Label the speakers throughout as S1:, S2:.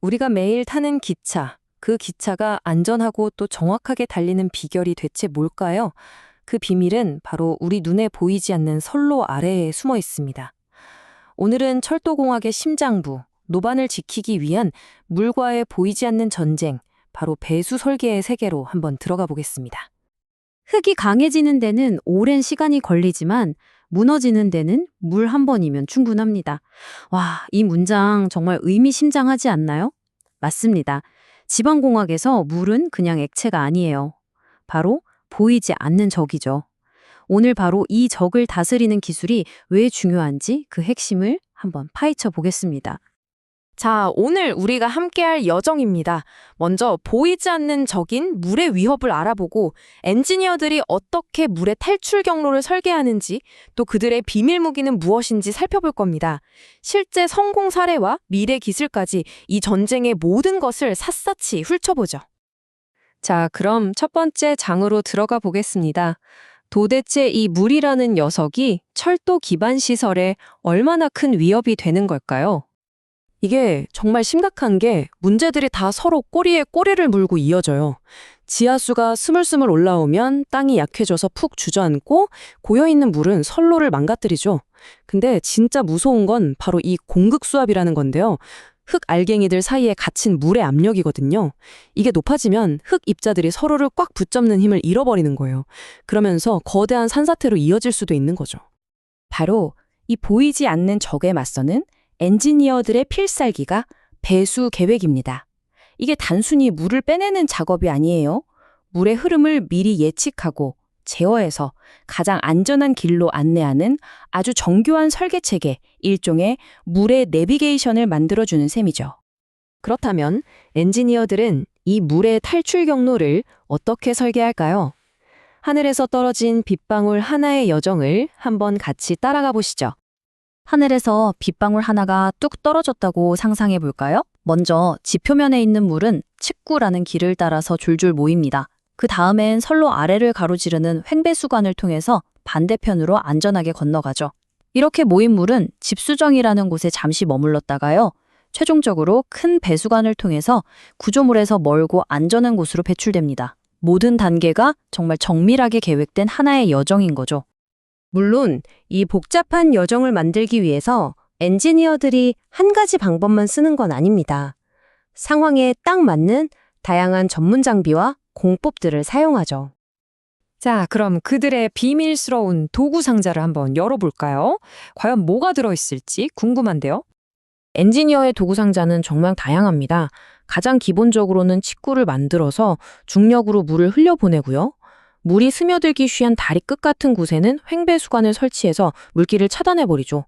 S1: 우리가 매일 타는 기차, 그 기차가 안전하고 또 정확하게 달리는 비결이 대체 뭘까요? 그 비밀은 바로 우리 눈에 보이지 않는 선로 아래에 숨어 있습니다. 오늘은 철도공학의 심장부, 노반을 지키기 위한 물과의 보이지 않는 전쟁, 바로 배수 설계의 세계로 한번 들어가 보겠습니다.
S2: 흙이 강해지는 데는 오랜 시간이 걸리지만 무너지는 데는 물 한 번이면 충분합니다. 와, 이 문장 정말 의미심장하지 않나요? 맞습니다. 지방공학에서 물은 그냥 액체가 아니에요. 바로 보이지 않는 적이죠. 오늘 바로 이 적을 다스리는 기술이 왜 중요한지 그 핵심을 한번 파헤쳐 보겠습니다.
S1: 자, 오늘 우리가 함께할 여정입니다. 먼저 보이지 않는 적인 물의 위협을 알아보고 엔지니어들이 어떻게 물의 탈출 경로를 설계하는지 또 그들의 비밀 무기는 무엇인지 살펴볼 겁니다. 실제 성공 사례와 미래 기술까지 이 전쟁의 모든 것을 샅샅이 훑어보죠. 자, 그럼 첫 번째 장으로 들어가 보겠습니다. 도대체 이 물이라는 녀석이 철도 기반 시설에 얼마나 큰 위협이 되는 걸까요? 이게 정말 심각한 게 문제들이 다 서로 꼬리에 꼬리를 물고 이어져요. 지하수가 스물스물 올라오면 땅이 약해져서 푹 주저앉고 고여있는 물은 선로를 망가뜨리죠. 근데 진짜 무서운 건 바로 이 공극수압이라는 건데요. 흙 알갱이들 사이에 갇힌 물의 압력이거든요. 이게 높아지면 흙 입자들이 서로를 꽉 붙잡는 힘을 잃어버리는 거예요. 그러면서 거대한 산사태로 이어질 수도 있는 거죠. 바로 이 보이지 않는 적에 맞서는 엔지니어들의 필살기가 배수 계획입니다. 이게 단순히 물을 빼내는 작업이 아니에요. 물의 흐름을 미리 예측하고 제어해서 가장 안전한 길로 안내하는 아주 정교한 설계 체계, 일종의 물의 내비게이션을 만들어주는 셈이죠. 그렇다면 엔지니어들은 이 물의 탈출 경로를 어떻게 설계할까요? 하늘에서 떨어진 빗방울 하나의 여정을 한번 같이 따라가 보시죠.
S2: 하늘에서 빗방울 하나가 뚝 떨어졌다고 상상해 볼까요? 먼저 지표면에 있는 물은 칡구라는 길을 따라서 줄줄 모입니다. 그 다음엔 선로 아래를 가로지르는 횡배수관을 통해서 반대편으로 안전하게 건너가죠. 이렇게 모인 물은 집수정이라는 곳에 잠시 머물렀다가요. 최종적으로 큰 배수관을 통해서 구조물에서 멀고 안전한 곳으로 배출됩니다. 모든 단계가 정말 정밀하게 계획된 하나의 여정인 거죠.
S3: 물론 이 복잡한 여정을 만들기 위해서 엔지니어들이 한 가지 방법만 쓰는 건 아닙니다. 상황에 딱 맞는 다양한 전문 장비와 공법들을 사용하죠.
S1: 자, 그럼 그들의 비밀스러운 도구 상자를 한번 열어볼까요? 과연 뭐가 들어있을지 궁금한데요.
S3: 엔지니어의 도구 상자는 정말 다양합니다. 가장 기본적으로는 칡구를 만들어서 중력으로 물을 흘려보내고요. 물이 스며들기 쉬운 다리 끝 같은 곳에는 횡배수관을 설치해서 물기를 차단해버리죠.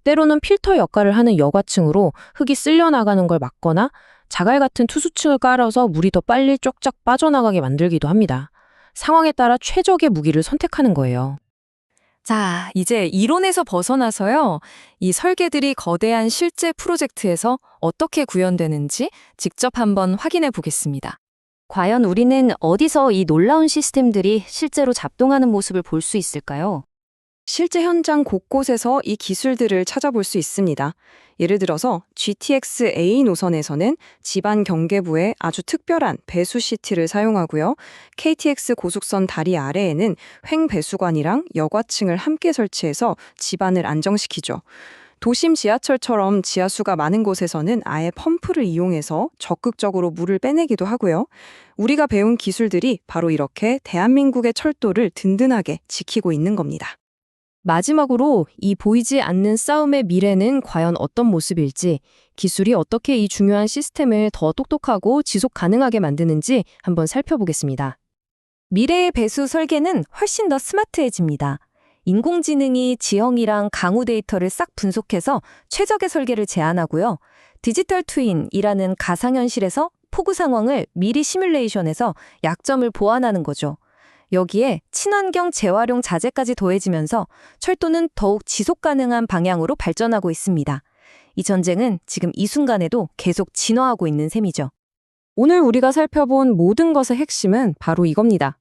S3: 때로는 필터 역할을 하는 여과층으로 흙이 쓸려나가는 걸 막거나 자갈 같은 투수층을 깔아서 물이 더 빨리 쫙쫙 빠져나가게 만들기도 합니다. 상황에 따라 최적의 무기를 선택하는 거예요.
S1: 자, 이제 이론에서 벗어나서요. 이 설계들이 거대한 실제 프로젝트에서 어떻게 구현되는지 직접 한번 확인해 보겠습니다.
S2: 과연 우리는 어디서 이 놀라운 시스템들이 실제로 작동하는 모습을 볼 수 있을까요?
S1: 실제 현장 곳곳에서 이 기술들을 찾아볼 수 있습니다. 예를 들어서 GTX A 노선에서는 지반 경계부에 아주 특별한 배수 시트를 사용하고요. KTX 고속선 다리 아래에는 횡배수관이랑 여과층을 함께 설치해서 지반을 안정시키죠. 도심 지하철처럼 지하수가 많은 곳에서는 아예 펌프를 이용해서 적극적으로 물을 빼내기도 하고요. 우리가 배운 기술들이 바로 이렇게 대한민국의 철도를 든든하게 지키고 있는 겁니다. 마지막으로 이 보이지 않는 싸움의 미래는 과연 어떤 모습일지, 기술이 어떻게 이 중요한 시스템을 더 똑똑하고 지속 가능하게 만드는지 한번 살펴보겠습니다. 미래의 배수 설계는 훨씬 더 스마트해집니다. 인공지능이 지형이랑 강우 데이터를 싹 분석해서 최적의 설계를 제안하고요. 디지털 트윈이라는 가상현실에서 폭우 상황을 미리 시뮬레이션해서 약점을 보완하는 거죠. 여기에 친환경 재활용 자재까지 더해지면서 철도는 더욱 지속 가능한 방향으로 발전하고 있습니다. 이 전쟁은 지금 이 순간에도 계속 진화하고 있는 셈이죠. 오늘 우리가 살펴본 모든 것의 핵심은 바로 이겁니다.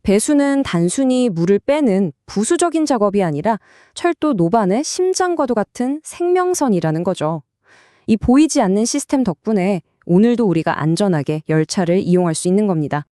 S1: 배수는 단순히 물을 빼는 부수적인 작업이 아니라 철도 노반의 심장과도 같은 생명선이라는 거죠. 이 보이지 않는 시스템 덕분에 오늘도 우리가 안전하게 열차를 이용할 수 있는 겁니다.